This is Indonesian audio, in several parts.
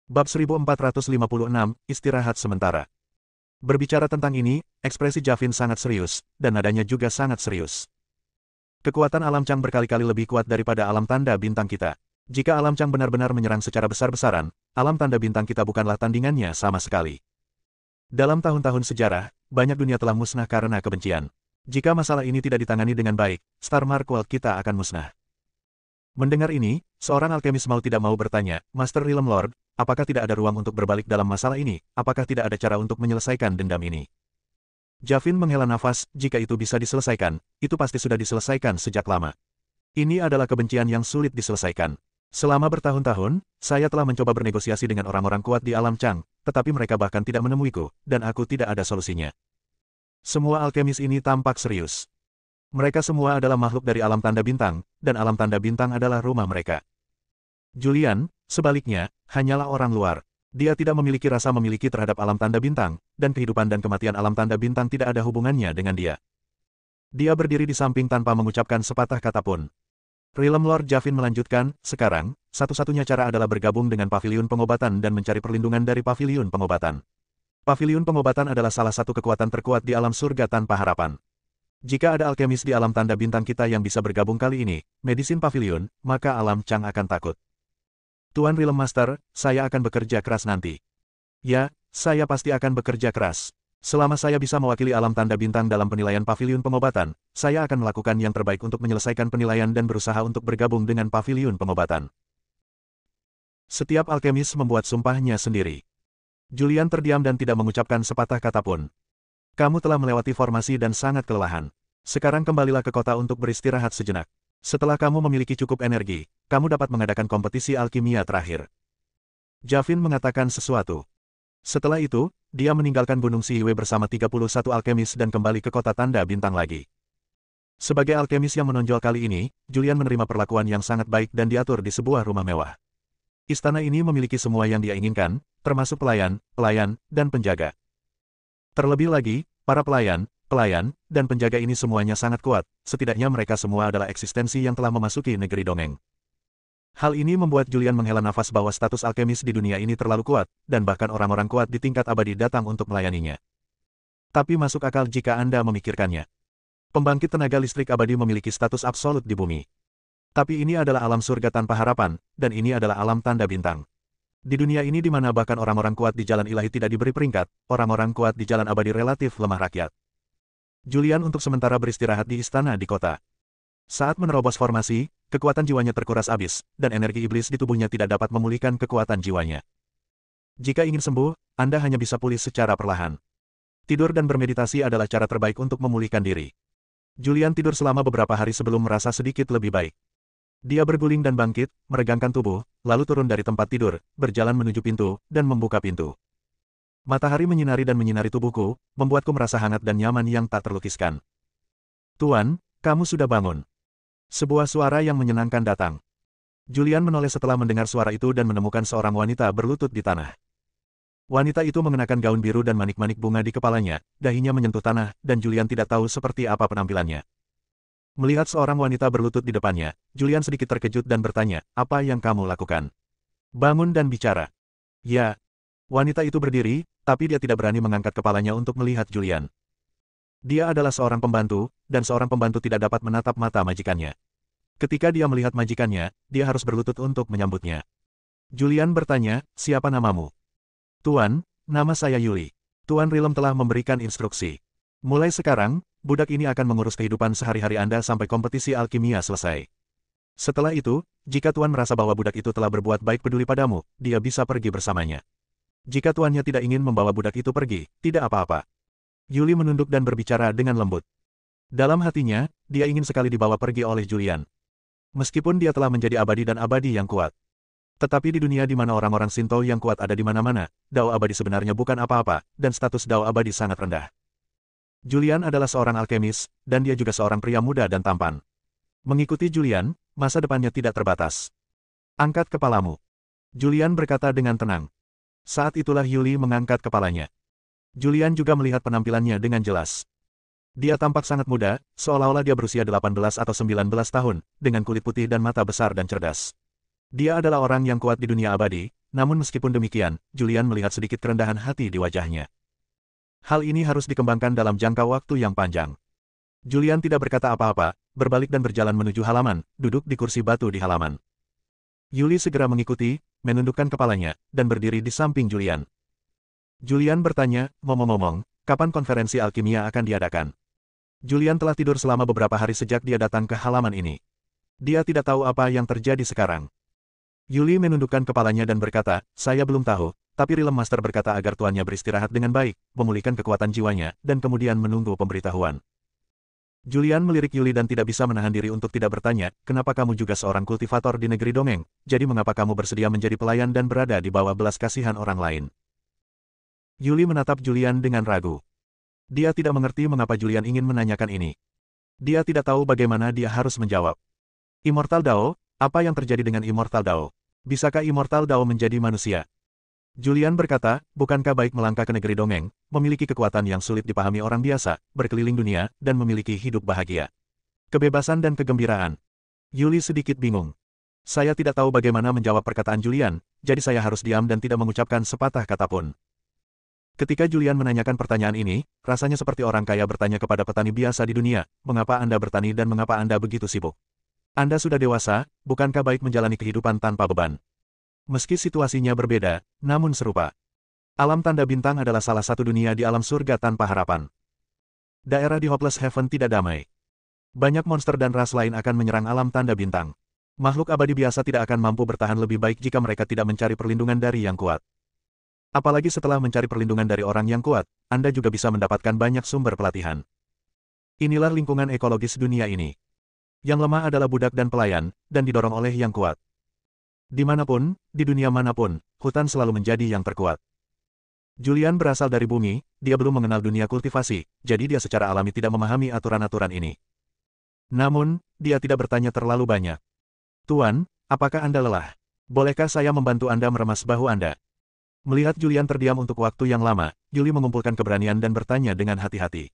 Bab 1456, Istirahat sementara. Berbicara tentang ini, ekspresi Javin sangat serius, dan nadanya juga sangat serius. Kekuatan alam Chang berkali-kali lebih kuat daripada alam tanda bintang kita. Jika alam Chang benar-benar menyerang secara besar-besaran, alam tanda bintang kita bukanlah tandingannya sama sekali. Dalam tahun-tahun sejarah, banyak dunia telah musnah karena kebencian. Jika masalah ini tidak ditangani dengan baik, Star Mark World kita akan musnah. Mendengar ini, seorang alkemis mau tidak mau bertanya, Master Realm Lord, apakah tidak ada ruang untuk berbalik dalam masalah ini? Apakah tidak ada cara untuk menyelesaikan dendam ini? Javin menghela nafas, jika itu bisa diselesaikan, itu pasti sudah diselesaikan sejak lama. Ini adalah kebencian yang sulit diselesaikan. Selama bertahun-tahun, saya telah mencoba bernegosiasi dengan orang-orang kuat di alam Chang, tetapi mereka bahkan tidak menemuiku, dan aku tidak ada solusinya. Semua alkemis ini tampak serius. Mereka semua adalah makhluk dari alam tanda bintang, dan alam tanda bintang adalah rumah mereka. Julian, sebaliknya, hanyalah orang luar. Dia tidak memiliki rasa memiliki terhadap alam tanda bintang, dan kehidupan dan kematian alam tanda bintang tidak ada hubungannya dengan dia. Dia berdiri di samping tanpa mengucapkan sepatah kata pun. Realm Lord Javin melanjutkan, sekarang, satu-satunya cara adalah bergabung dengan Paviliun Pengobatan dan mencari perlindungan dari Paviliun Pengobatan. Paviliun Pengobatan adalah salah satu kekuatan terkuat di alam surga tanpa harapan. Jika ada alkemis di alam tanda bintang kita yang bisa bergabung kali ini, Medicine Pavilion, maka alam Chang akan takut. Tuan Realm Master, saya akan bekerja keras nanti. Ya, saya pasti akan bekerja keras. Selama saya bisa mewakili alam tanda bintang dalam penilaian Paviliun Pengobatan, saya akan melakukan yang terbaik untuk menyelesaikan penilaian dan berusaha untuk bergabung dengan Paviliun Pengobatan. Setiap alkemis membuat sumpahnya sendiri. Julian terdiam dan tidak mengucapkan sepatah kata pun. Kamu telah melewati formasi dan sangat kelelahan. Sekarang kembalilah ke kota untuk beristirahat sejenak. Setelah kamu memiliki cukup energi, kamu dapat mengadakan kompetisi alkimia terakhir. Javin mengatakan sesuatu. Setelah itu, dia meninggalkan Gunung Siwe bersama 31 alkemis dan kembali ke kota tanda bintang lagi. Sebagai alkemis yang menonjol kali ini, Julian menerima perlakuan yang sangat baik dan diatur di sebuah rumah mewah. Istana ini memiliki semua yang dia inginkan, termasuk pelayan, dan penjaga. Terlebih lagi, para pelayan, dan penjaga ini semuanya sangat kuat, setidaknya mereka semua adalah eksistensi yang telah memasuki negeri dongeng. Hal ini membuat Julian menghela nafas bahwa status alkemis di dunia ini terlalu kuat, dan bahkan orang-orang kuat di tingkat abadi datang untuk melayaninya. Tapi masuk akal jika Anda memikirkannya. Pembangkit tenaga listrik abadi memiliki status absolut di bumi. Tapi ini adalah alam surga tanpa harapan, dan ini adalah alam tanda bintang. Di dunia ini di mana bahkan orang-orang kuat di jalan ilahi tidak diberi peringkat, orang-orang kuat di jalan abadi relatif lemah rakyat. Julian untuk sementara beristirahat di istana di kota. Saat menerobos formasi, kekuatan jiwanya terkuras habis, dan energi iblis di tubuhnya tidak dapat memulihkan kekuatan jiwanya. Jika ingin sembuh, Anda hanya bisa pulih secara perlahan. Tidur dan bermeditasi adalah cara terbaik untuk memulihkan diri. Julian tidur selama beberapa hari sebelum merasa sedikit lebih baik. Dia berguling dan bangkit, meregangkan tubuh, lalu turun dari tempat tidur, berjalan menuju pintu, dan membuka pintu. Matahari menyinari dan menyinari tubuhku, membuatku merasa hangat dan nyaman yang tak terlukiskan. Tuan, kamu sudah bangun. Sebuah suara yang menyenangkan datang. Julian menoleh setelah mendengar suara itu dan menemukan seorang wanita berlutut di tanah. Wanita itu mengenakan gaun biru dan manik-manik bunga di kepalanya, dahinya menyentuh tanah, dan Julian tidak tahu seperti apa penampilannya. Melihat seorang wanita berlutut di depannya, Julian sedikit terkejut dan bertanya, apa yang kamu lakukan? Bangun dan bicara. Ya. Wanita itu berdiri, tapi dia tidak berani mengangkat kepalanya untuk melihat Julian. Dia adalah seorang pembantu, dan seorang pembantu tidak dapat menatap mata majikannya. Ketika dia melihat majikannya, dia harus berlutut untuk menyambutnya. Julian bertanya, siapa namamu? Tuan, nama saya Yuli. Tuan Realm telah memberikan instruksi. Mulai sekarang, budak ini akan mengurus kehidupan sehari-hari Anda sampai kompetisi alkimia selesai. Setelah itu, jika Tuan merasa bahwa budak itu telah berbuat baik peduli padamu, dia bisa pergi bersamanya. Jika tuannya tidak ingin membawa budak itu pergi, tidak apa-apa. Yuli menunduk dan berbicara dengan lembut. Dalam hatinya, dia ingin sekali dibawa pergi oleh Julian. Meskipun dia telah menjadi abadi dan abadi yang kuat. Tetapi di dunia di mana orang-orang Shinto yang kuat ada di mana-mana, Dao abadi sebenarnya bukan apa-apa, dan status Dao abadi sangat rendah. Julian adalah seorang alkemis, dan dia juga seorang pria muda dan tampan. Mengikuti Julian, masa depannya tidak terbatas. Angkat kepalamu. Julian berkata dengan tenang. Saat itulah Yuli mengangkat kepalanya. Julian juga melihat penampilannya dengan jelas. Dia tampak sangat muda, seolah-olah dia berusia 18 atau 19 tahun, dengan kulit putih dan mata besar dan cerdas. Dia adalah orang yang kuat di dunia abadi, namun meskipun demikian, Julian melihat sedikit kerendahan hati di wajahnya. Hal ini harus dikembangkan dalam jangka waktu yang panjang. Julian tidak berkata apa-apa, berbalik dan berjalan menuju halaman, duduk di kursi batu di halaman. Yuli segera mengikuti, menundukkan kepalanya, dan berdiri di samping Julian. Julian bertanya, ngomong-ngomong, kapan konferensi alkimia akan diadakan? Julian telah tidur selama beberapa hari sejak dia datang ke halaman ini. Dia tidak tahu apa yang terjadi sekarang. Yuli menundukkan kepalanya dan berkata, saya belum tahu, tapi Realm Master berkata agar tuannya beristirahat dengan baik, memulihkan kekuatan jiwanya, dan kemudian menunggu pemberitahuan. Julian melirik Yuli dan tidak bisa menahan diri untuk tidak bertanya, kenapa kamu juga seorang kultivator di negeri dongeng, jadi mengapa kamu bersedia menjadi pelayan dan berada di bawah belas kasihan orang lain? Yuli menatap Julian dengan ragu. Dia tidak mengerti mengapa Julian ingin menanyakan ini. Dia tidak tahu bagaimana dia harus menjawab. Immortal Dao, apa yang terjadi dengan Immortal Dao? Bisakah Immortal Dao menjadi manusia? Julian berkata, bukankah baik melangkah ke negeri dongeng, memiliki kekuatan yang sulit dipahami orang biasa, berkeliling dunia, dan memiliki hidup bahagia? Kebebasan dan kegembiraan. Yuli sedikit bingung. Saya tidak tahu bagaimana menjawab perkataan Julian, jadi saya harus diam dan tidak mengucapkan sepatah kata pun. Ketika Julian menanyakan pertanyaan ini, rasanya seperti orang kaya bertanya kepada petani biasa di dunia, mengapa Anda bertani dan mengapa Anda begitu sibuk? Anda sudah dewasa, bukankah baik menjalani kehidupan tanpa beban? Meski situasinya berbeda, namun serupa. Alam tanda bintang adalah salah satu dunia di alam surga tanpa harapan. Daerah di Hopeless Heaven tidak damai. Banyak monster dan ras lain akan menyerang alam tanda bintang. Makhluk abadi biasa tidak akan mampu bertahan lebih baik jika mereka tidak mencari perlindungan dari yang kuat. Apalagi setelah mencari perlindungan dari orang yang kuat, Anda juga bisa mendapatkan banyak sumber pelatihan. Inilah lingkungan ekologis dunia ini. Yang lemah adalah budak dan pelayan, dan didorong oleh yang kuat. Dimanapun, di dunia manapun, hutan selalu menjadi yang terkuat. Julian berasal dari bumi, dia belum mengenal dunia kultivasi, jadi dia secara alami tidak memahami aturan-aturan ini. Namun, dia tidak bertanya terlalu banyak. Tuan, apakah Anda lelah? Bolehkah saya membantu Anda meremas bahu Anda? Melihat Julian terdiam untuk waktu yang lama, Yuli mengumpulkan keberanian dan bertanya dengan hati-hati.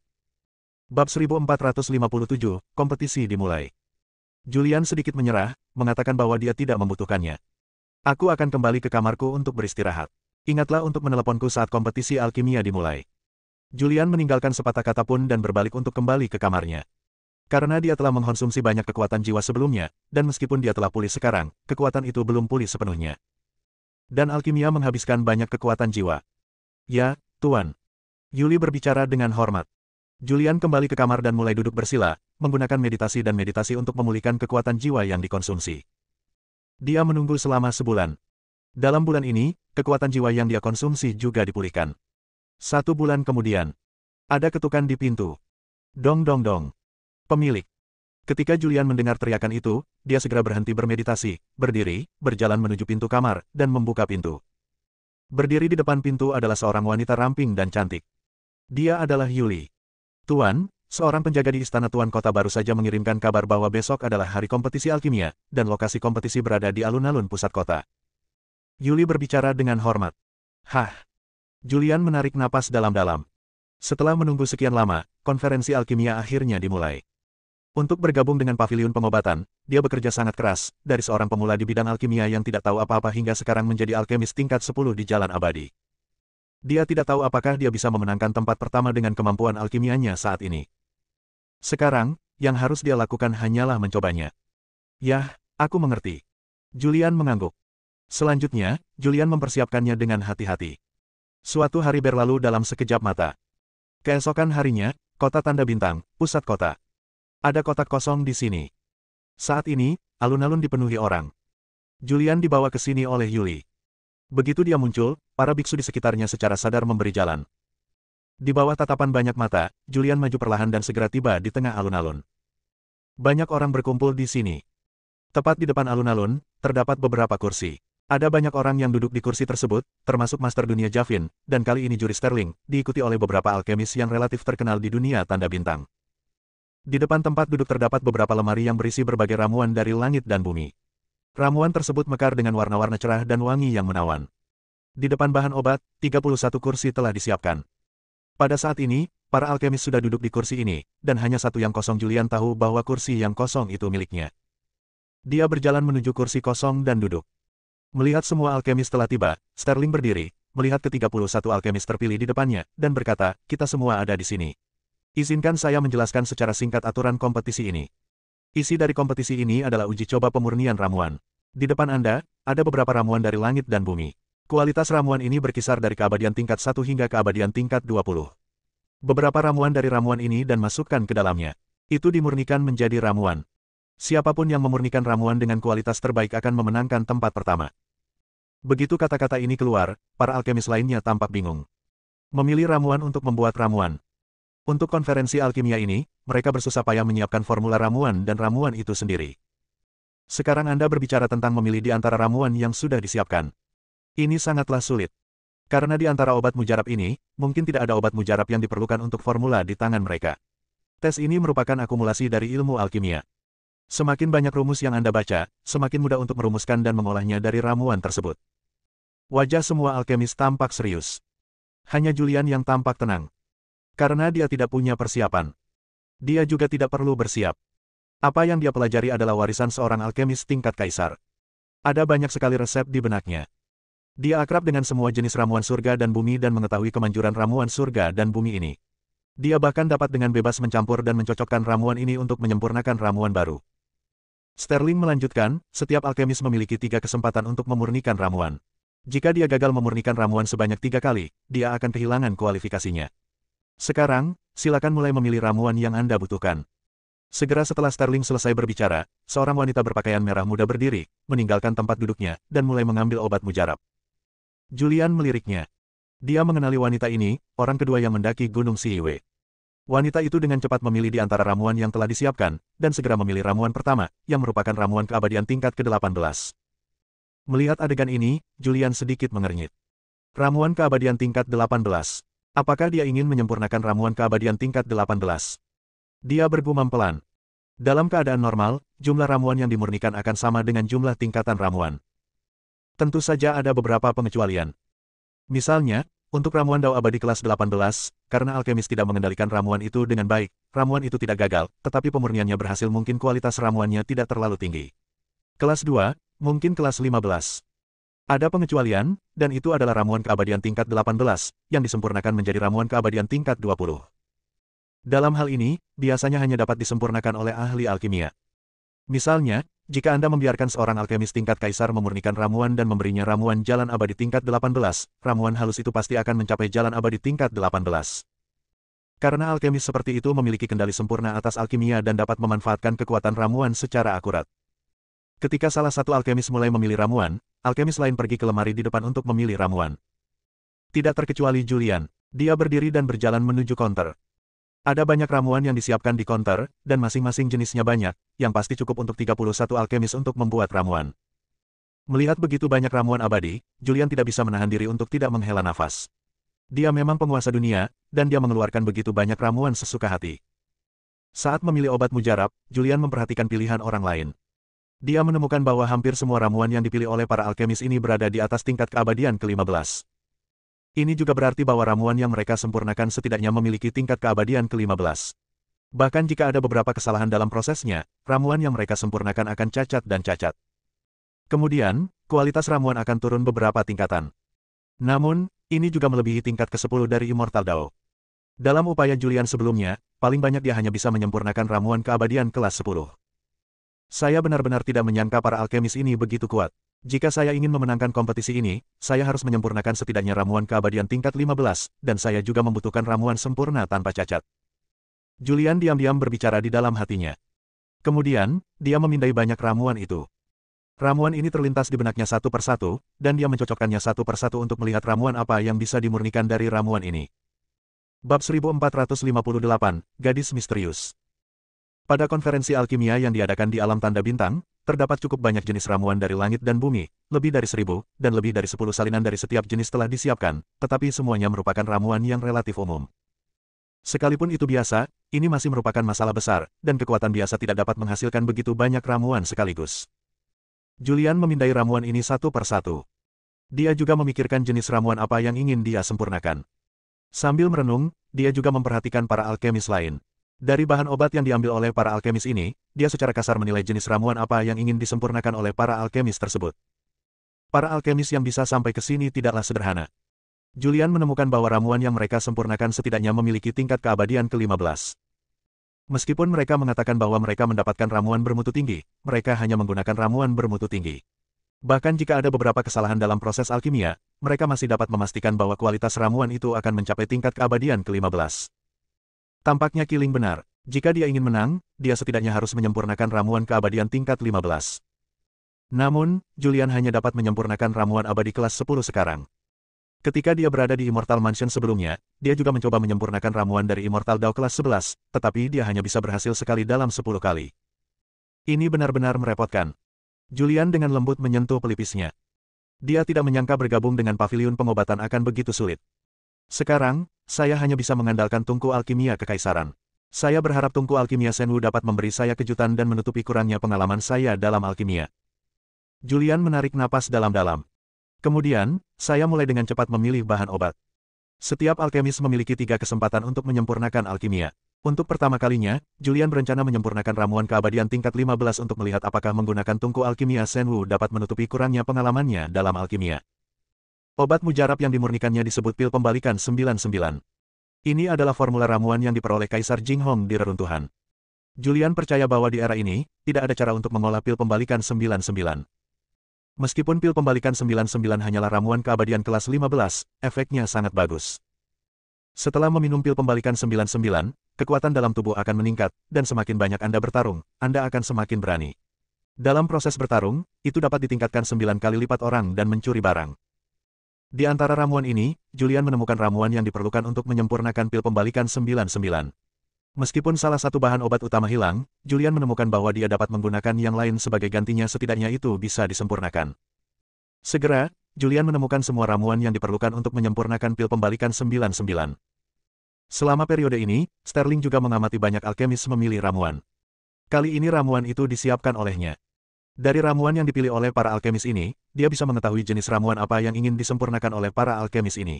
Bab 1457, kompetisi dimulai. Julian sedikit menyerah, mengatakan bahwa dia tidak membutuhkannya. Aku akan kembali ke kamarku untuk beristirahat. Ingatlah untuk meneleponku saat kompetisi alkimia dimulai. Julian meninggalkan sepatah kata pun dan berbalik untuk kembali ke kamarnya. Karena dia telah mengkonsumsi banyak kekuatan jiwa sebelumnya, dan meskipun dia telah pulih sekarang, kekuatan itu belum pulih sepenuhnya. Dan alkimia menghabiskan banyak kekuatan jiwa. Ya, Tuan. Yuli berbicara dengan hormat. Julian kembali ke kamar dan mulai duduk bersila, menggunakan meditasi untuk memulihkan kekuatan jiwa yang dikonsumsi. Dia menunggu selama sebulan. Dalam bulan ini, kekuatan jiwa yang dia konsumsi juga dipulihkan. 1 bulan kemudian, ada ketukan di pintu. Dong dong dong. Pemilik. Ketika Julian mendengar teriakan itu, dia segera berhenti bermeditasi, berdiri, berjalan menuju pintu kamar, dan membuka pintu. Berdiri di depan pintu adalah seorang wanita ramping dan cantik. Dia adalah Yuli. Tuan, seorang penjaga di istana Tuan Kota baru saja mengirimkan kabar bahwa besok adalah hari kompetisi alkimia, dan lokasi kompetisi berada di alun-alun pusat kota. Yuli berbicara dengan hormat. Hah. Julian menarik napas dalam-dalam. Setelah menunggu sekian lama, konferensi alkimia akhirnya dimulai. Untuk bergabung dengan paviliun pengobatan, dia bekerja sangat keras, dari seorang pemula di bidang alkimia yang tidak tahu apa-apa hingga sekarang menjadi alkemis tingkat 10 di Jalan Abadi. Dia tidak tahu apakah dia bisa memenangkan tempat pertama dengan kemampuan alkimianya saat ini. Sekarang, yang harus dia lakukan hanyalah mencobanya. Yah, aku mengerti. Julian mengangguk. Selanjutnya, Julian mempersiapkannya dengan hati-hati. Suatu hari berlalu dalam sekejap mata. Keesokan harinya, kota tanda bintang, pusat kota. Ada kotak kosong di sini. Saat ini, alun-alun dipenuhi orang. Julian dibawa ke sini oleh Yuli. Begitu dia muncul, para biksu di sekitarnya secara sadar memberi jalan. Di bawah tatapan banyak mata, Julian maju perlahan dan segera tiba di tengah alun-alun. Banyak orang berkumpul di sini. Tepat di depan alun-alun, terdapat beberapa kursi. Ada banyak orang yang duduk di kursi tersebut, termasuk Master Dunia Javin, dan kali ini juri Sterling, diikuti oleh beberapa alkemis yang relatif terkenal di dunia tanda bintang. Di depan tempat duduk terdapat beberapa lemari yang berisi berbagai ramuan dari langit dan bumi. Ramuan tersebut mekar dengan warna-warna cerah dan wangi yang menawan. Di depan bahan obat, 31 kursi telah disiapkan. Pada saat ini, para alkemis sudah duduk di kursi ini, dan hanya satu yang kosong. Julian tahu bahwa kursi yang kosong itu miliknya. Dia berjalan menuju kursi kosong dan duduk. Melihat semua alkemis telah tiba, Sterling berdiri, melihat ke-31 alkemis terpilih di depannya, dan berkata, kita semua ada di sini. Izinkan saya menjelaskan secara singkat aturan kompetisi ini. Isi dari kompetisi ini adalah uji coba pemurnian ramuan. Di depan Anda, ada beberapa ramuan dari langit dan bumi. Kualitas ramuan ini berkisar dari keabadian tingkat 1 hingga keabadian tingkat 20. Beberapa ramuan dari ramuan ini dan masukkan ke dalamnya. Itu dimurnikan menjadi ramuan. Siapapun yang memurnikan ramuan dengan kualitas terbaik akan memenangkan tempat pertama. Begitu kata-kata ini keluar, para alkemis lainnya tampak bingung. Memilih ramuan untuk membuat ramuan. Untuk konferensi alkimia ini, mereka bersusah payah menyiapkan formula ramuan dan ramuan itu sendiri. Sekarang Anda berbicara tentang memilih di antara ramuan yang sudah disiapkan. Ini sangatlah sulit. Karena di antara obat mujarab ini, mungkin tidak ada obat mujarab yang diperlukan untuk formula di tangan mereka. Tes ini merupakan akumulasi dari ilmu alkimia. Semakin banyak rumus yang Anda baca, semakin mudah untuk merumuskan dan mengolahnya dari ramuan tersebut. Wajah semua alkemis tampak serius. Hanya Julian yang tampak tenang. Karena dia tidak punya persiapan. Dia juga tidak perlu bersiap. Apa yang dia pelajari adalah warisan seorang alkemis tingkat kaisar. Ada banyak sekali resep di benaknya. Dia akrab dengan semua jenis ramuan surga dan bumi dan mengetahui kemanjuran ramuan surga dan bumi ini. Dia bahkan dapat dengan bebas mencampur dan mencocokkan ramuan ini untuk menyempurnakan ramuan baru. Sterling melanjutkan, setiap alkemis memiliki 3 kesempatan untuk memurnikan ramuan. Jika dia gagal memurnikan ramuan sebanyak 3 kali, dia akan kehilangan kualifikasinya. Sekarang, silakan mulai memilih ramuan yang Anda butuhkan. Segera setelah Sterling selesai berbicara, seorang wanita berpakaian merah muda berdiri, meninggalkan tempat duduknya, dan mulai mengambil obat mujarab. Julian meliriknya. Dia mengenali wanita ini, orang kedua yang mendaki Gunung Siwe. Wanita itu dengan cepat memilih di antara ramuan yang telah disiapkan, dan segera memilih ramuan pertama, yang merupakan ramuan keabadian tingkat ke-18. Melihat adegan ini, Julian sedikit mengernyit. Ramuan keabadian tingkat 18. Apakah dia ingin menyempurnakan ramuan keabadian tingkat 18? Dia bergumam pelan. Dalam keadaan normal, jumlah ramuan yang dimurnikan akan sama dengan jumlah tingkatan ramuan. Tentu saja ada beberapa pengecualian. Misalnya, untuk ramuan dao abadi kelas 18, karena alkemis tidak mengendalikan ramuan itu dengan baik, ramuan itu tidak gagal, tetapi pemurniannya berhasil mungkin kualitas ramuannya tidak terlalu tinggi. Kelas 2, mungkin kelas 15. Ada pengecualian, dan itu adalah ramuan keabadian tingkat 18, yang disempurnakan menjadi ramuan keabadian tingkat 20. Dalam hal ini, biasanya hanya dapat disempurnakan oleh ahli alkimia. Misalnya, jika Anda membiarkan seorang alkemis tingkat kaisar memurnikan ramuan dan memberinya ramuan jalan abadi tingkat 18, ramuan halus itu pasti akan mencapai jalan abadi tingkat 18. Karena alkemis seperti itu memiliki kendali sempurna atas alkimia dan dapat memanfaatkan kekuatan ramuan secara akurat. Ketika salah satu alkemis mulai memilih ramuan, alkemis lain pergi ke lemari di depan untuk memilih ramuan. Tidak terkecuali Julian. Dia berdiri dan berjalan menuju konter. Ada banyak ramuan yang disiapkan di konter, dan masing-masing jenisnya banyak, yang pasti cukup untuk 31 alkemis untuk membuat ramuan. Melihat begitu banyak ramuan abadi, Julian tidak bisa menahan diri untuk tidak menghela nafas. Dia memang penguasa dunia, dan dia mengeluarkan begitu banyak ramuan sesuka hati. Saat memilih obat mujarab, Julian memperhatikan pilihan orang lain. Dia menemukan bahwa hampir semua ramuan yang dipilih oleh para alkemis ini berada di atas tingkat keabadian ke-15. Ini juga berarti bahwa ramuan yang mereka sempurnakan setidaknya memiliki tingkat keabadian ke-15. Bahkan jika ada beberapa kesalahan dalam prosesnya, ramuan yang mereka sempurnakan akan cacat dan cacat. Kemudian, kualitas ramuan akan turun beberapa tingkatan. Namun, ini juga melebihi tingkat ke-10 dari Immortal Dao. Dalam upaya Julian sebelumnya, paling banyak dia hanya bisa menyempurnakan ramuan keabadian kelas 10. Saya benar-benar tidak menyangka para alkemis ini begitu kuat. Jika saya ingin memenangkan kompetisi ini, saya harus menyempurnakan setidaknya ramuan keabadian tingkat 15, dan saya juga membutuhkan ramuan sempurna tanpa cacat. Julian diam-diam berbicara di dalam hatinya. Kemudian, dia memindai banyak ramuan itu. Ramuan ini terlintas di benaknya satu persatu, dan dia mencocokkannya satu persatu untuk melihat ramuan apa yang bisa dimurnikan dari ramuan ini. Bab 1458, Gadis Misterius. Pada konferensi alkimia yang diadakan di alam tanda bintang, terdapat cukup banyak jenis ramuan dari langit dan bumi, lebih dari 1000, dan lebih dari 10 salinan dari setiap jenis telah disiapkan, tetapi semuanya merupakan ramuan yang relatif umum. Sekalipun itu biasa, ini masih merupakan masalah besar, dan kekuatan biasa tidak dapat menghasilkan begitu banyak ramuan sekaligus. Julian memindai ramuan ini satu persatu. Dia juga memikirkan jenis ramuan apa yang ingin dia sempurnakan. Sambil merenung, dia juga memperhatikan para alkemis lain. Dari bahan obat yang diambil oleh para alkemis ini, dia secara kasar menilai jenis ramuan apa yang ingin disempurnakan oleh para alkemis tersebut. Para alkemis yang bisa sampai ke sini tidaklah sederhana. Julian menemukan bahwa ramuan yang mereka sempurnakan setidaknya memiliki tingkat keabadian ke-15. Meskipun mereka mengatakan bahwa mereka mendapatkan ramuan bermutu tinggi, mereka hanya menggunakan ramuan bermutu tinggi. Bahkan jika ada beberapa kesalahan dalam proses alkimia, mereka masih dapat memastikan bahwa kualitas ramuan itu akan mencapai tingkat keabadian ke-15. Tampaknya Killing benar. Jika dia ingin menang, dia setidaknya harus menyempurnakan ramuan keabadian tingkat 15. Namun, Julian hanya dapat menyempurnakan ramuan abadi kelas 10 sekarang. Ketika dia berada di Immortal Mansion sebelumnya, dia juga mencoba menyempurnakan ramuan dari Immortal Dao kelas 11, tetapi dia hanya bisa berhasil sekali dalam 10 kali. Ini benar-benar merepotkan. Julian dengan lembut menyentuh pelipisnya. Dia tidak menyangka bergabung dengan paviliun pengobatan akan begitu sulit. Sekarang, saya hanya bisa mengandalkan tungku alkimia kekaisaran. Saya berharap tungku alkimia Shenwu dapat memberi saya kejutan dan menutupi kurangnya pengalaman saya dalam alkimia. Julian menarik napas dalam-dalam. Kemudian, saya mulai dengan cepat memilih bahan obat. Setiap alkemis memiliki 3 kesempatan untuk menyempurnakan alkimia. Untuk pertama kalinya, Julian berencana menyempurnakan ramuan keabadian tingkat 15 untuk melihat apakah menggunakan tungku alkimia Shenwu dapat menutupi kurangnya pengalamannya dalam alkimia. Obat mujarab yang dimurnikannya disebut pil pembalikan 99. Ini adalah formula ramuan yang diperoleh Kaisar Jinghong di reruntuhan. Julian percaya bahwa di era ini, tidak ada cara untuk mengolah pil pembalikan 99. Meskipun pil pembalikan 99 hanyalah ramuan keabadian kelas 15, efeknya sangat bagus. Setelah meminum pil pembalikan 99, kekuatan dalam tubuh akan meningkat, dan semakin banyak Anda bertarung, Anda akan semakin berani. Dalam proses bertarung, itu dapat ditingkatkan 9 kali lipat orang dan mencuri barang. Di antara ramuan ini, Julian menemukan ramuan yang diperlukan untuk menyempurnakan pil pembalikan 99. Meskipun salah satu bahan obat utama hilang, Julian menemukan bahwa dia dapat menggunakan yang lain sebagai gantinya, setidaknya itu bisa disempurnakan. Segera, Julian menemukan semua ramuan yang diperlukan untuk menyempurnakan pil pembalikan 99. Selama periode ini, Sterling juga mengamati banyak alkemis memilih ramuan. Kali ini ramuan itu disiapkan olehnya. Dari ramuan yang dipilih oleh para alkemis ini, dia bisa mengetahui jenis ramuan apa yang ingin disempurnakan oleh para alkemis ini.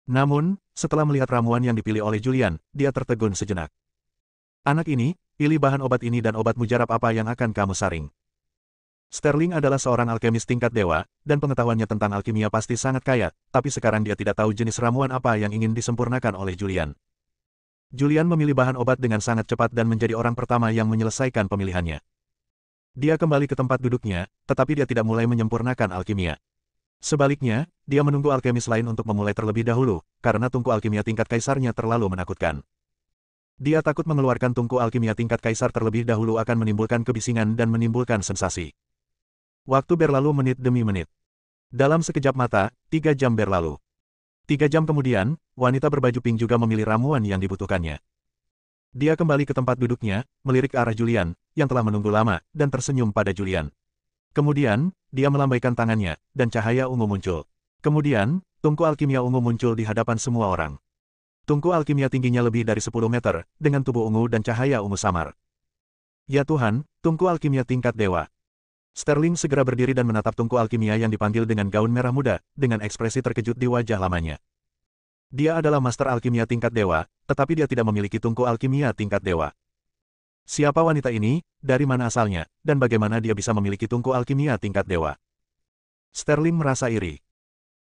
Namun, setelah melihat ramuan yang dipilih oleh Julian, dia tertegun sejenak. Anak ini, pilih bahan obat ini dan obat mujarab apa yang akan kamu saring. Sterling adalah seorang alkemis tingkat dewa, dan pengetahuannya tentang alkimia pasti sangat kaya, tapi sekarang dia tidak tahu jenis ramuan apa yang ingin disempurnakan oleh Julian. Julian memilih bahan obat dengan sangat cepat dan menjadi orang pertama yang menyelesaikan pemilihannya. Dia kembali ke tempat duduknya, tetapi dia tidak mulai menyempurnakan alkimia. Sebaliknya, dia menunggu alkemis lain untuk memulai terlebih dahulu, karena tungku alkimia tingkat kaisarnya terlalu menakutkan. Dia takut mengeluarkan tungku alkimia tingkat kaisar terlebih dahulu akan menimbulkan kebisingan dan menimbulkan sensasi. Waktu berlalu menit demi menit. Dalam sekejap mata, 3 jam berlalu. 3 jam kemudian, wanita berbaju pink juga memilih ramuan yang dibutuhkannya. Dia kembali ke tempat duduknya, melirik ke arah Julian, yang telah menunggu lama, dan tersenyum pada Julian. Kemudian, dia melambaikan tangannya, dan cahaya ungu muncul. Kemudian, tungku alkimia ungu muncul di hadapan semua orang. Tungku alkimia tingginya lebih dari 10 meter, dengan tubuh ungu dan cahaya ungu samar. Ya Tuhan, tungku alkimia tingkat dewa. Sterling segera berdiri dan menatap tungku alkimia yang dipanggil dengan gaun merah muda, dengan ekspresi terkejut di wajah lamanya. Dia adalah master alkimia tingkat dewa, tetapi dia tidak memiliki tungku alkimia tingkat dewa. Siapa wanita ini, dari mana asalnya, dan bagaimana dia bisa memiliki tungku alkimia tingkat dewa? Sterling merasa iri.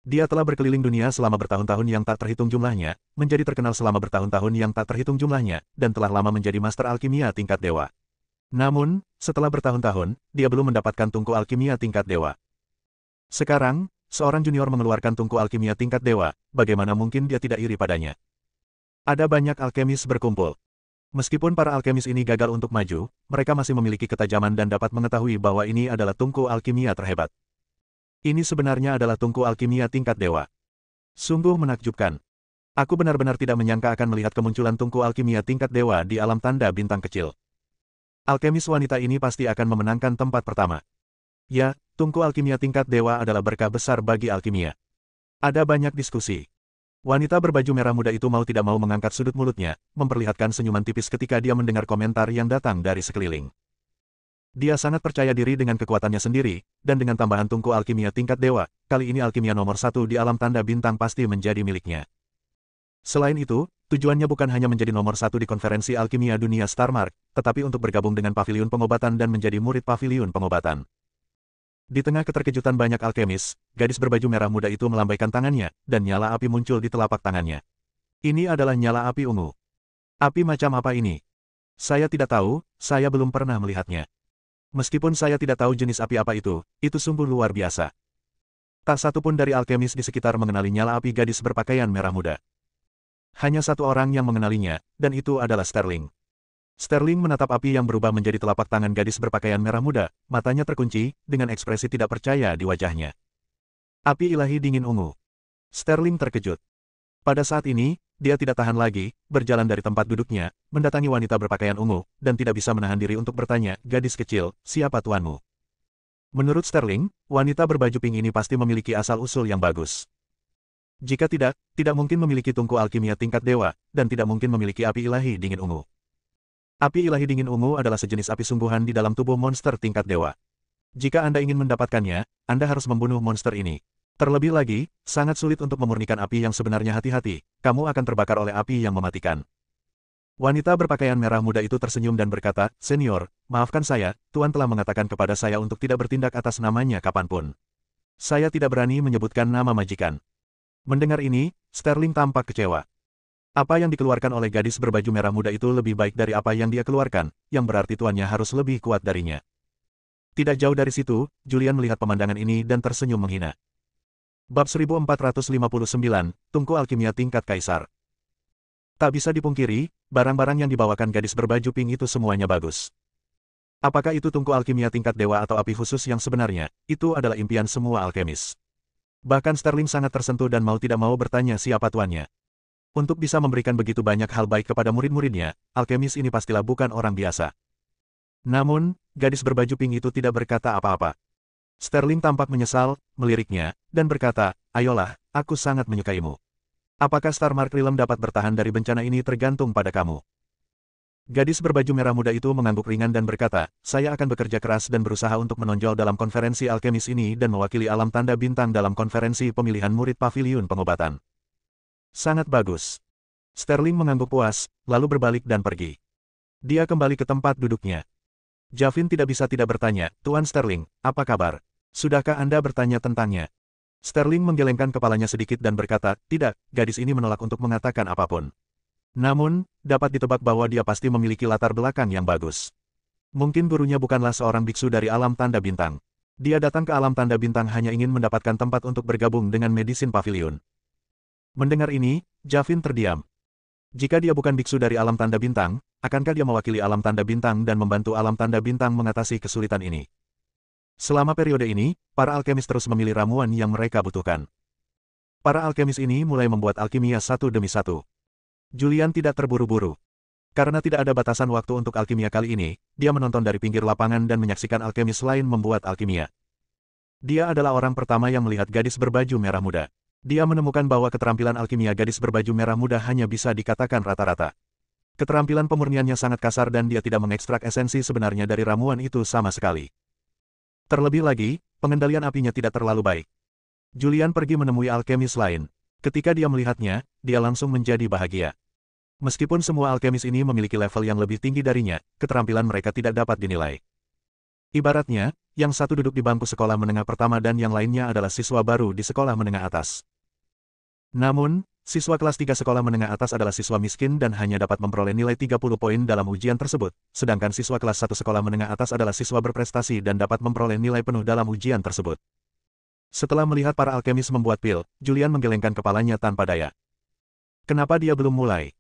Dia telah berkeliling dunia selama bertahun-tahun yang tak terhitung jumlahnya, menjadi terkenal selama bertahun-tahun yang tak terhitung jumlahnya, dan telah lama menjadi master alkimia tingkat dewa. Namun, setelah bertahun-tahun, dia belum mendapatkan tungku alkimia tingkat dewa. Sekarang, seorang junior mengeluarkan tungku alkimia tingkat dewa, bagaimana mungkin dia tidak iri padanya? Ada banyak alkemis berkumpul. Meskipun para alkemis ini gagal untuk maju, mereka masih memiliki ketajaman dan dapat mengetahui bahwa ini adalah tungku alkimia terhebat. Ini sebenarnya adalah tungku alkimia tingkat dewa. Sungguh menakjubkan. Aku benar-benar tidak menyangka akan melihat kemunculan tungku alkimia tingkat dewa di alam tanda bintang kecil. Alkemis wanita ini pasti akan memenangkan tempat pertama. Ya, tungku alkimia tingkat dewa adalah berkah besar bagi alkimia. Ada banyak diskusi. Wanita berbaju merah muda itu mau tidak mau mengangkat sudut mulutnya, memperlihatkan senyuman tipis ketika dia mendengar komentar yang datang dari sekeliling. Dia sangat percaya diri dengan kekuatannya sendiri, dan dengan tambahan tungku alkimia tingkat dewa, kali ini alkimia nomor 1 di alam tanda bintang pasti menjadi miliknya. Selain itu, tujuannya bukan hanya menjadi nomor 1 di konferensi alkimia dunia Starmark, tetapi untuk bergabung dengan paviliun pengobatan dan menjadi murid paviliun pengobatan. Di tengah keterkejutan banyak alkemis, gadis berbaju merah muda itu melambaikan tangannya, dan nyala api muncul di telapak tangannya. Ini adalah nyala api ungu. Api macam apa ini? Saya tidak tahu, saya belum pernah melihatnya. Meskipun saya tidak tahu jenis api apa itu sungguh luar biasa. Tak satu pun dari alkemis di sekitar mengenali nyala api gadis berpakaian merah muda. Hanya satu orang yang mengenalinya, dan itu adalah Sterling. Sterling menatap api yang berubah menjadi telapak tangan gadis berpakaian merah muda, matanya terkunci, dengan ekspresi tidak percaya di wajahnya. Api ilahi dingin ungu. Sterling terkejut. Pada saat ini, dia tidak tahan lagi, berjalan dari tempat duduknya, mendatangi wanita berpakaian ungu, dan tidak bisa menahan diri untuk bertanya, gadis kecil, siapa tuanmu? Menurut Sterling, wanita berbaju pink ini pasti memiliki asal-usul yang bagus. Jika tidak mungkin memiliki tungku alkimia tingkat dewa, dan tidak mungkin memiliki api ilahi dingin ungu. Api ilahi dingin ungu adalah sejenis api sungguhan di dalam tubuh monster tingkat dewa. Jika Anda ingin mendapatkannya, Anda harus membunuh monster ini. Terlebih lagi, sangat sulit untuk memurnikan api yang sebenarnya. Hati-hati, kamu akan terbakar oleh api yang mematikan. Wanita berpakaian merah muda itu tersenyum dan berkata, Senior, maafkan saya, Tuan telah mengatakan kepada saya untuk tidak bertindak atas namanya kapanpun. Saya tidak berani menyebutkan nama majikan. Mendengar ini, Sterling tampak kecewa. Apa yang dikeluarkan oleh gadis berbaju merah muda itu lebih baik dari apa yang dia keluarkan, yang berarti tuannya harus lebih kuat darinya. Tidak jauh dari situ, Julian melihat pemandangan ini dan tersenyum menghina. Bab 1459, Tungku Alkimia Tingkat Kaisar. Tak bisa dipungkiri, barang-barang yang dibawakan gadis berbaju pink itu semuanya bagus. Apakah itu tungku alkimia tingkat dewa atau api khusus yang sebenarnya, itu adalah impian semua alkemis. Bahkan Sterling sangat tersentuh dan mau tidak mau bertanya siapa tuannya. Untuk bisa memberikan begitu banyak hal baik kepada murid-muridnya, alkemis ini pastilah bukan orang biasa. Namun, gadis berbaju pink itu tidak berkata apa-apa. Sterling tampak menyesal, meliriknya, dan berkata, ayolah, aku sangat menyukaimu. Apakah Star Mark Realm dapat bertahan dari bencana ini tergantung pada kamu. Gadis berbaju merah muda itu mengangguk ringan dan berkata, saya akan bekerja keras dan berusaha untuk menonjol dalam konferensi alkemis ini dan mewakili alam tanda bintang dalam konferensi pemilihan murid paviliun pengobatan. Sangat bagus. Sterling mengangguk puas, lalu berbalik dan pergi. Dia kembali ke tempat duduknya. Javin tidak bisa tidak bertanya, Tuan Sterling, apa kabar? Sudahkah Anda bertanya tentangnya? Sterling menggelengkan kepalanya sedikit dan berkata, tidak, gadis ini menolak untuk mengatakan apapun. Namun, dapat ditebak bahwa dia pasti memiliki latar belakang yang bagus. Mungkin gurunya bukanlah seorang biksu dari alam tanda bintang. Dia datang ke alam tanda bintang hanya ingin mendapatkan tempat untuk bergabung dengan medisin pavilion. Mendengar ini, Javin terdiam. Jika dia bukan biksu dari alam tanda bintang, akankah dia mewakili alam tanda bintang dan membantu alam tanda bintang mengatasi kesulitan ini? Selama periode ini, para alkemis terus memilih ramuan yang mereka butuhkan. Para alkemis ini mulai membuat alkimia satu demi satu. Julian tidak terburu-buru. Karena tidak ada batasan waktu untuk alkimia kali ini, dia menonton dari pinggir lapangan dan menyaksikan alkemis lain membuat alkimia. Dia adalah orang pertama yang melihat gadis berbaju merah muda. Dia menemukan bahwa keterampilan alkimia gadis berbaju merah muda hanya bisa dikatakan rata-rata. Keterampilan pemurniannya sangat kasar dan dia tidak mengekstrak esensi sebenarnya dari ramuan itu sama sekali. Terlebih lagi, pengendalian apinya tidak terlalu baik. Julian pergi menemui alkemis lain. Ketika dia melihatnya, dia langsung menjadi bahagia. Meskipun semua alkemis ini memiliki level yang lebih tinggi darinya, keterampilan mereka tidak dapat dinilai. Ibaratnya, yang satu duduk di bangku sekolah menengah pertama dan yang lainnya adalah siswa baru di sekolah menengah atas. Namun, siswa kelas 3 sekolah menengah atas adalah siswa miskin dan hanya dapat memperoleh nilai 30 poin dalam ujian tersebut, sedangkan siswa kelas 1 sekolah menengah atas adalah siswa berprestasi dan dapat memperoleh nilai penuh dalam ujian tersebut. Setelah melihat para alkemis membuat pil, Julian menggelengkan kepalanya tanpa daya. Kenapa dia belum mulai?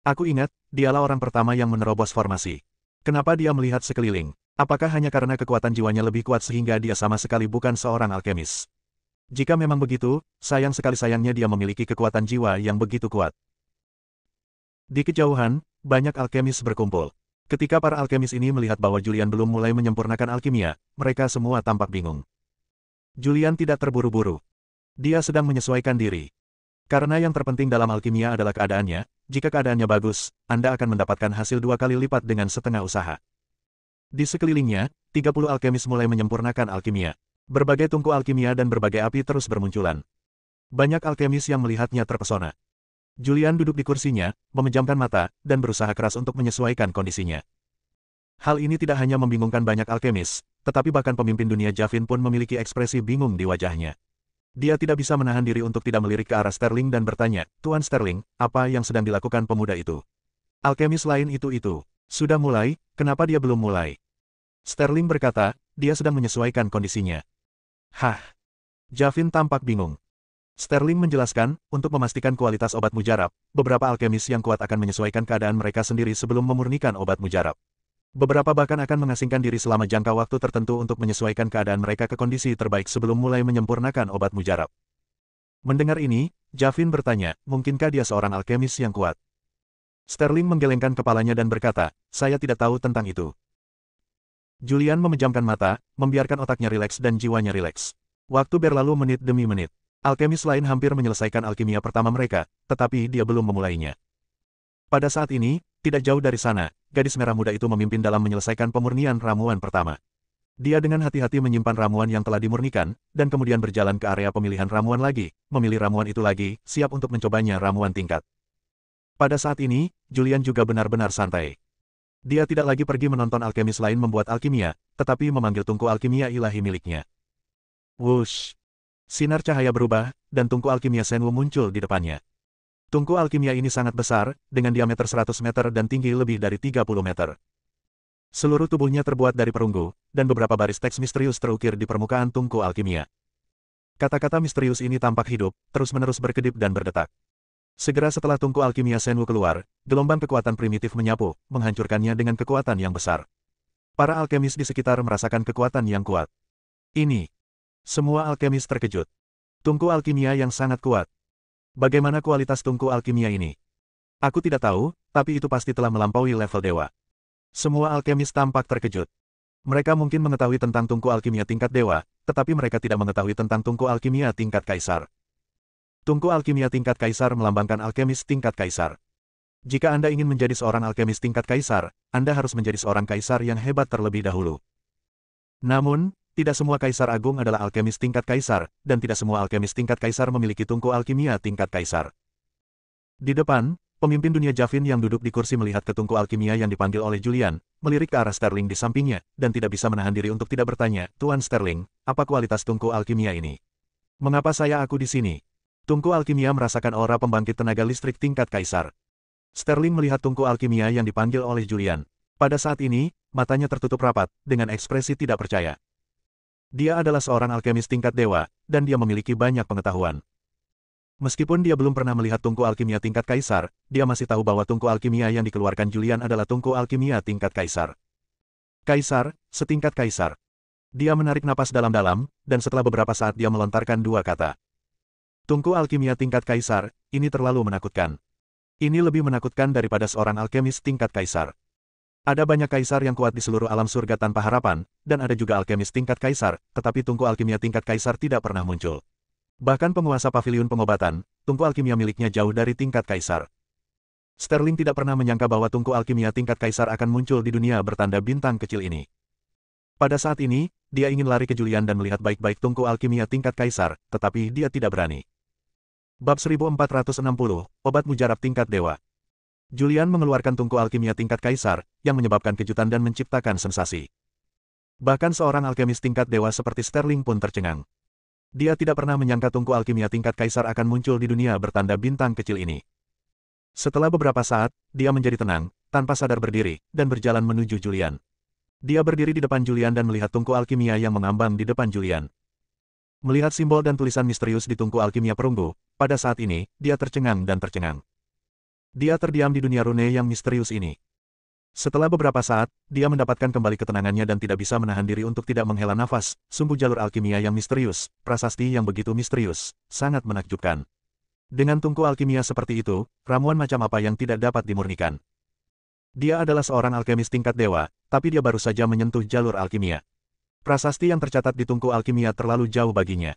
Aku ingat, dialah orang pertama yang menerobos formasi. Kenapa dia melihat sekeliling? Apakah hanya karena kekuatan jiwanya lebih kuat sehingga dia sama sekali bukan seorang alkemis? Jika memang begitu, sayang sekali sayangnya dia memiliki kekuatan jiwa yang begitu kuat. Di kejauhan, banyak alkemis berkumpul. Ketika para alkemis ini melihat bahwa Julian belum mulai menyempurnakan alkimia, mereka semua tampak bingung. Julian tidak terburu-buru. Dia sedang menyesuaikan diri. Karena yang terpenting dalam alkimia adalah keadaannya, jika keadaannya bagus, Anda akan mendapatkan hasil 2 kali lipat dengan setengah usaha. Di sekelilingnya, 30 alkemis mulai menyempurnakan alkimia. Berbagai tungku alkimia dan berbagai api terus bermunculan. Banyak alkemis yang melihatnya terpesona. Julian duduk di kursinya, memejamkan mata, dan berusaha keras untuk menyesuaikan kondisinya. Hal ini tidak hanya membingungkan banyak alkemis, tetapi bahkan pemimpin dunia Javin pun memiliki ekspresi bingung di wajahnya. Dia tidak bisa menahan diri untuk tidak melirik ke arah Sterling dan bertanya, "Tuan Sterling, apa yang sedang dilakukan pemuda itu? Alkemis lain itu. Sudah mulai, kenapa dia belum mulai?" Sterling berkata, "Dia sedang menyesuaikan kondisinya." Hah? Javin tampak bingung. Sterling menjelaskan, untuk memastikan kualitas obat mujarab, beberapa alkemis yang kuat akan menyesuaikan keadaan mereka sendiri sebelum memurnikan obat mujarab. Beberapa bahkan akan mengasingkan diri selama jangka waktu tertentu untuk menyesuaikan keadaan mereka ke kondisi terbaik sebelum mulai menyempurnakan obat mujarab. Mendengar ini, Javin bertanya, "Mungkinkah dia seorang alkemis yang kuat?" Sterling menggelengkan kepalanya dan berkata, "Saya tidak tahu tentang itu." Julian memejamkan mata, membiarkan otaknya rileks dan jiwanya rileks. Waktu berlalu menit demi menit. Alkemis lain hampir menyelesaikan alkimia pertama mereka, tetapi dia belum memulainya. Pada saat ini, tidak jauh dari sana, gadis merah muda itu memimpin dalam menyelesaikan pemurnian ramuan pertama. Dia dengan hati-hati menyimpan ramuan yang telah dimurnikan, dan kemudian berjalan ke area pemilihan ramuan lagi, memilih ramuan itu lagi, siap untuk mencobanya ramuan tingkat. Pada saat ini, Julian juga benar-benar santai. Dia tidak lagi pergi menonton alkemis lain membuat alkimia, tetapi memanggil tungku alkimia ilahi miliknya. Wush! Sinar cahaya berubah, dan tungku alkimia Senwu muncul di depannya. Tungku alkimia ini sangat besar, dengan diameter 100 meter dan tinggi lebih dari 30 meter. Seluruh tubuhnya terbuat dari perunggu, dan beberapa baris teks misterius terukir di permukaan tungku alkimia. Kata-kata misterius ini tampak hidup, terus-menerus berkedip dan berdetak. Segera setelah tungku alkimia Senwu keluar, gelombang kekuatan primitif menyapu, menghancurkannya dengan kekuatan yang besar. Para alkemis di sekitar merasakan kekuatan yang kuat. Ini. Semua alkemis terkejut. Tungku alkimia yang sangat kuat. Bagaimana kualitas tungku alkimia ini? Aku tidak tahu, tapi itu pasti telah melampaui level dewa. Semua alkemis tampak terkejut. Mereka mungkin mengetahui tentang tungku alkimia tingkat dewa, tetapi mereka tidak mengetahui tentang tungku alkimia tingkat kaisar. Tungku alkimia tingkat kaisar melambangkan alkemis tingkat kaisar. Jika Anda ingin menjadi seorang alkemis tingkat kaisar, Anda harus menjadi seorang kaisar yang hebat terlebih dahulu. Namun, tidak semua kaisar agung adalah alkemis tingkat kaisar, dan tidak semua alkemis tingkat kaisar memiliki tungku alkimia tingkat kaisar. Di depan, pemimpin dunia Javin yang duduk di kursi melihat ke tungku alkimia yang dipanggil oleh Julian, melirik ke arah Sterling di sampingnya, dan tidak bisa menahan diri untuk tidak bertanya, "Tuan Sterling, apa kualitas tungku alkimia ini? Mengapa aku di sini?" Tungku alkimia merasakan aura pembangkit tenaga listrik tingkat kaisar. Sterling melihat tungku alkimia yang dipanggil oleh Julian. Pada saat ini, matanya tertutup rapat, dengan ekspresi tidak percaya. Dia adalah seorang alkemis tingkat dewa, dan dia memiliki banyak pengetahuan. Meskipun dia belum pernah melihat tungku alkimia tingkat kaisar, dia masih tahu bahwa tungku alkimia yang dikeluarkan Julian adalah tungku alkimia tingkat kaisar. Kaisar, setingkat kaisar. Dia menarik napas dalam-dalam, dan setelah beberapa saat dia melontarkan dua kata. Tungku alkimia tingkat kaisar, ini terlalu menakutkan. Ini lebih menakutkan daripada seorang alkemis tingkat kaisar. Ada banyak kaisar yang kuat di seluruh alam surga tanpa harapan, dan ada juga alkemis tingkat kaisar, tetapi tungku alkimia tingkat kaisar tidak pernah muncul. Bahkan penguasa paviliun pengobatan, tungku alkimia miliknya jauh dari tingkat kaisar. Sterling tidak pernah menyangka bahwa tungku alkimia tingkat kaisar akan muncul di dunia bertanda bintang kecil ini. Pada saat ini, dia ingin lari ke Julian dan melihat baik-baik tungku alkimia tingkat kaisar, tetapi dia tidak berani. Bab 1460, Obat Mujarab Tingkat Dewa. Julian mengeluarkan tungku alkimia tingkat kaisar, yang menyebabkan kejutan dan menciptakan sensasi. Bahkan seorang alkemis tingkat dewa seperti Sterling pun tercengang. Dia tidak pernah menyangka tungku alkimia tingkat kaisar akan muncul di dunia bertanda bintang kecil ini. Setelah beberapa saat, dia menjadi tenang, tanpa sadar berdiri, dan berjalan menuju Julian. Dia berdiri di depan Julian dan melihat tungku alkimia yang mengambang di depan Julian. Melihat simbol dan tulisan misterius di tungku alkimia perunggu, pada saat ini, dia tercengang dan tercengang. Dia terdiam di dunia rune yang misterius ini. Setelah beberapa saat, dia mendapatkan kembali ketenangannya dan tidak bisa menahan diri untuk tidak menghela nafas. Sumbu jalur alkimia yang misterius, prasasti yang begitu misterius, sangat menakjubkan. Dengan tungku alkimia seperti itu, ramuan macam apa yang tidak dapat dimurnikan? Dia adalah seorang alkemis tingkat dewa, tapi dia baru saja menyentuh jalur alkimia. Prasasti yang tercatat di tungku alkimia terlalu jauh baginya.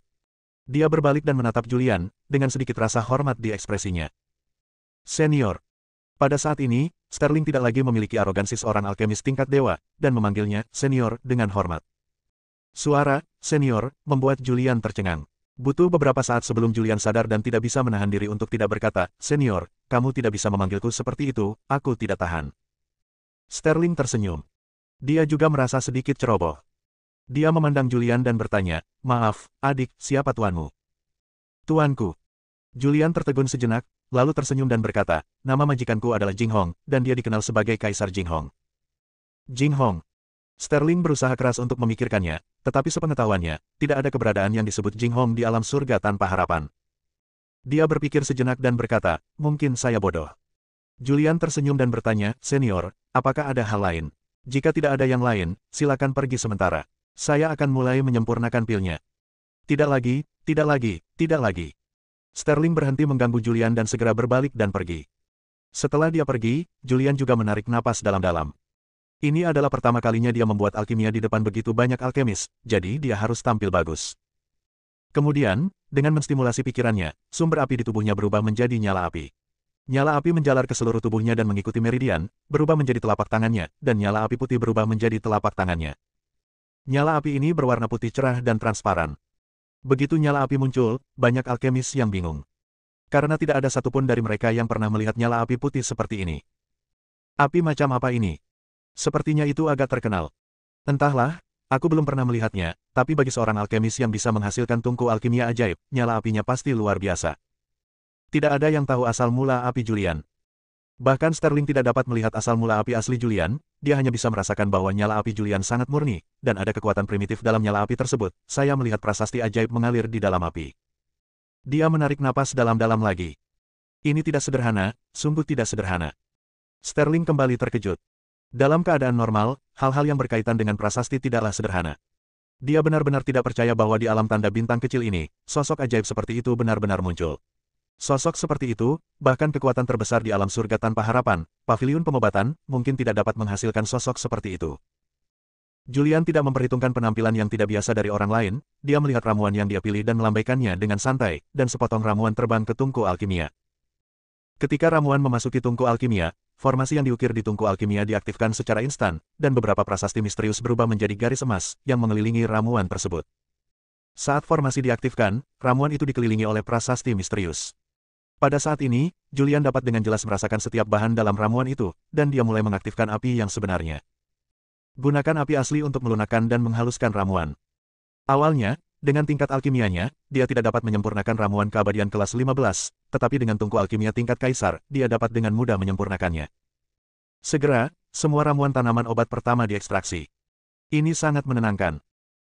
Dia berbalik dan menatap Julian, dengan sedikit rasa hormat di ekspresinya. Senior. Pada saat ini, Sterling tidak lagi memiliki arogansi seorang alkemis tingkat dewa, dan memanggilnya senior dengan hormat. Suara senior membuat Julian tercengang. Butuh beberapa saat sebelum Julian sadar dan tidak bisa menahan diri untuk tidak berkata, "Senior, kamu tidak bisa memanggilku seperti itu, aku tidak tahan." Sterling tersenyum. Dia juga merasa sedikit ceroboh. Dia memandang Julian dan bertanya, "Maaf, adik, siapa tuanmu?" "Tuanku." Julian tertegun sejenak, lalu tersenyum dan berkata, "Nama majikanku adalah Jing Hong, dan dia dikenal sebagai Kaisar Jing Hong." Jing Hong. Sterling berusaha keras untuk memikirkannya, tetapi sepengetahuannya, tidak ada keberadaan yang disebut Jing Hong di alam surga tanpa harapan. Dia berpikir sejenak dan berkata, "Mungkin saya bodoh." Julian tersenyum dan bertanya, "Senior, apakah ada hal lain? Jika tidak ada yang lain, silakan pergi sementara. Saya akan mulai menyempurnakan pilnya." "Tidak lagi, tidak lagi, tidak lagi." Sterling berhenti mengganggu Julian dan segera berbalik dan pergi. Setelah dia pergi, Julian juga menarik napas dalam-dalam. Ini adalah pertama kalinya dia membuat alkimia di depan begitu banyak alkemis, jadi dia harus tampil bagus. Kemudian, dengan menstimulasi pikirannya, sumber api di tubuhnya berubah menjadi nyala api. Nyala api menjalar ke seluruh tubuhnya dan mengikuti meridian, berubah menjadi telapak tangannya, dan nyala api putih berubah menjadi telapak tangannya. Nyala api ini berwarna putih cerah dan transparan. Begitu nyala api muncul, banyak alkemis yang bingung. Karena tidak ada satupun dari mereka yang pernah melihat nyala api putih seperti ini. Api macam apa ini? Sepertinya itu agak terkenal. Entahlah, aku belum pernah melihatnya, tapi bagi seorang alkemis yang bisa menghasilkan tungku alkimia ajaib, nyala apinya pasti luar biasa. Tidak ada yang tahu asal mula api Julian. Bahkan Sterling tidak dapat melihat asal mula api asli Julian, dia hanya bisa merasakan bahwa nyala api Julian sangat murni, dan ada kekuatan primitif dalam nyala api tersebut. Saya melihat prasasti ajaib mengalir di dalam api. Dia menarik napas dalam-dalam lagi. Ini tidak sederhana, sungguh tidak sederhana. Sterling kembali terkejut. Dalam keadaan normal, hal-hal yang berkaitan dengan prasasti tidaklah sederhana. Dia benar-benar tidak percaya bahwa di alam tanda bintang kecil ini, sosok ajaib seperti itu benar-benar muncul. Sosok seperti itu, bahkan kekuatan terbesar di alam surga tanpa harapan, paviliun pengobatan, mungkin tidak dapat menghasilkan sosok seperti itu. Julian tidak memperhitungkan penampilan yang tidak biasa dari orang lain, dia melihat ramuan yang dia pilih dan melambaikannya dengan santai, dan sepotong ramuan terbang ke tungku alkimia. Ketika ramuan memasuki tungku alkimia, formasi yang diukir di tungku alkimia diaktifkan secara instan, dan beberapa prasasti misterius berubah menjadi garis emas yang mengelilingi ramuan tersebut. Saat formasi diaktifkan, ramuan itu dikelilingi oleh prasasti misterius. Pada saat ini, Julian dapat dengan jelas merasakan setiap bahan dalam ramuan itu, dan dia mulai mengaktifkan api yang sebenarnya. Gunakan api asli untuk melunakkan dan menghaluskan ramuan. Awalnya, dengan tingkat alkimianya, dia tidak dapat menyempurnakan ramuan keabadian kelas 15, tetapi dengan tungku alkimia tingkat kaisar, dia dapat dengan mudah menyempurnakannya. Segera, semua ramuan tanaman obat pertama diekstraksi. Ini sangat menenangkan.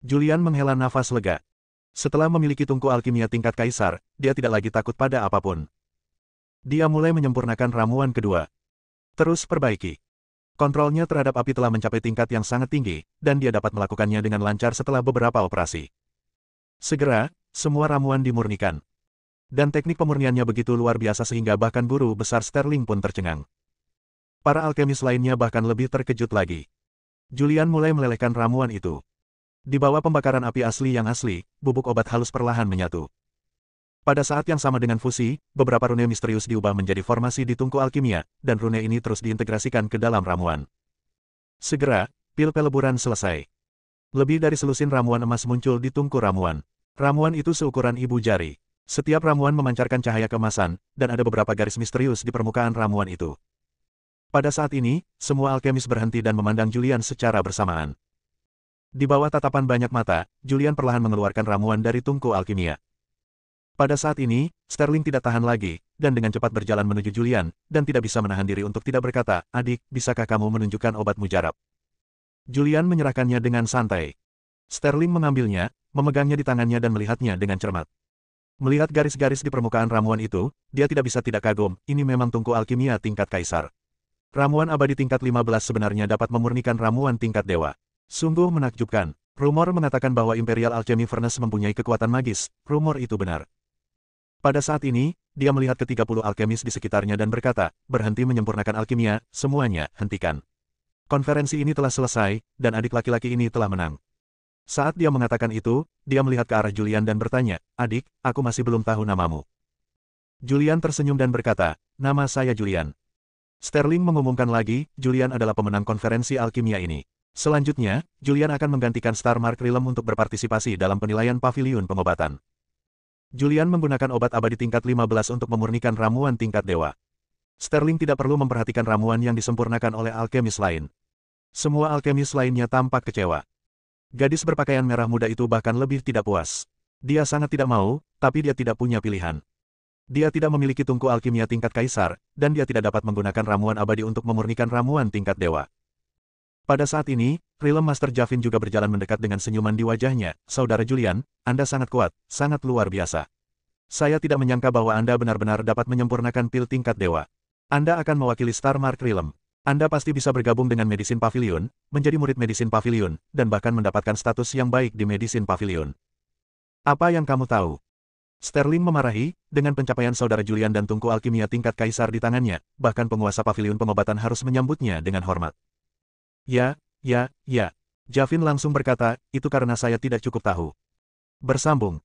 Julian menghela nafas lega. Setelah memiliki tungku alkimia tingkat kaisar, dia tidak lagi takut pada apapun. Dia mulai menyempurnakan ramuan kedua. Terus perbaiki. Kontrolnya terhadap api telah mencapai tingkat yang sangat tinggi, dan dia dapat melakukannya dengan lancar setelah beberapa operasi. Segera, semua ramuan dimurnikan. Dan teknik pemurniannya begitu luar biasa sehingga bahkan guru besar Sterling pun tercengang. Para alkemis lainnya bahkan lebih terkejut lagi. Julian mulai melelehkan ramuan itu. Di bawah pembakaran api asli yang asli, bubuk obat halus perlahan menyatu. Pada saat yang sama dengan fusi, beberapa rune misterius diubah menjadi formasi di tungku alkimia, dan rune ini terus diintegrasikan ke dalam ramuan. Segera, pil peleburan selesai. Lebih dari selusin ramuan emas muncul di tungku ramuan. Ramuan itu seukuran ibu jari. Setiap ramuan memancarkan cahaya keemasan, dan ada beberapa garis misterius di permukaan ramuan itu. Pada saat ini, semua alkemis berhenti dan memandang Julian secara bersamaan. Di bawah tatapan banyak mata, Julian perlahan mengeluarkan ramuan dari tungku alkimia. Pada saat ini, Sterling tidak tahan lagi, dan dengan cepat berjalan menuju Julian, dan tidak bisa menahan diri untuk tidak berkata, "Adik, bisakah kamu menunjukkan obat mujarab?" Julian menyerahkannya dengan santai. Sterling mengambilnya, memegangnya di tangannya dan melihatnya dengan cermat. Melihat garis-garis di permukaan ramuan itu, dia tidak bisa tidak kagum, ini memang tungku alkimia tingkat kaisar. Ramuan abadi tingkat 15 sebenarnya dapat memurnikan ramuan tingkat dewa. Sungguh menakjubkan. Rumor mengatakan bahwa Imperial Alchemy Furnace mempunyai kekuatan magis, rumor itu benar. Pada saat ini, dia melihat ke-30 alkemis di sekitarnya dan berkata, "Berhenti menyempurnakan alkimia, semuanya, hentikan." Konferensi ini telah selesai, dan adik laki-laki ini telah menang. Saat dia mengatakan itu, dia melihat ke arah Julian dan bertanya, "Adik, aku masih belum tahu namamu." Julian tersenyum dan berkata, "Nama saya Julian." Sterling mengumumkan lagi, Julian adalah pemenang konferensi alkimia ini. Selanjutnya, Julian akan menggantikan Star Mark Realm untuk berpartisipasi dalam penilaian paviliun pengobatan. Julian menggunakan obat abadi tingkat 15 untuk memurnikan ramuan tingkat dewa. Sterling tidak perlu memperhatikan ramuan yang disempurnakan oleh alkemis lain. Semua alkemis lainnya tampak kecewa. Gadis berpakaian merah muda itu bahkan lebih tidak puas. Dia sangat tidak mau, tapi dia tidak punya pilihan. Dia tidak memiliki tungku alkimia tingkat kaisar, dan dia tidak dapat menggunakan ramuan abadi untuk memurnikan ramuan tingkat dewa. Pada saat ini, Realm Master Javin juga berjalan mendekat dengan senyuman di wajahnya. Saudara Julian, Anda sangat kuat, sangat luar biasa. Saya tidak menyangka bahwa Anda benar-benar dapat menyempurnakan pil tingkat dewa. Anda akan mewakili Star Mark Realm. Anda pasti bisa bergabung dengan Medicine Pavilion, menjadi murid Medicine Pavilion, dan bahkan mendapatkan status yang baik di Medicine Pavilion. Apa yang kamu tahu? Sterling memarahi, dengan pencapaian saudara Julian dan tungku alkimia tingkat kaisar di tangannya, bahkan penguasa pavilion pengobatan harus menyambutnya dengan hormat. Ya. Javin langsung berkata, itu karena saya tidak cukup tahu. Bersambung.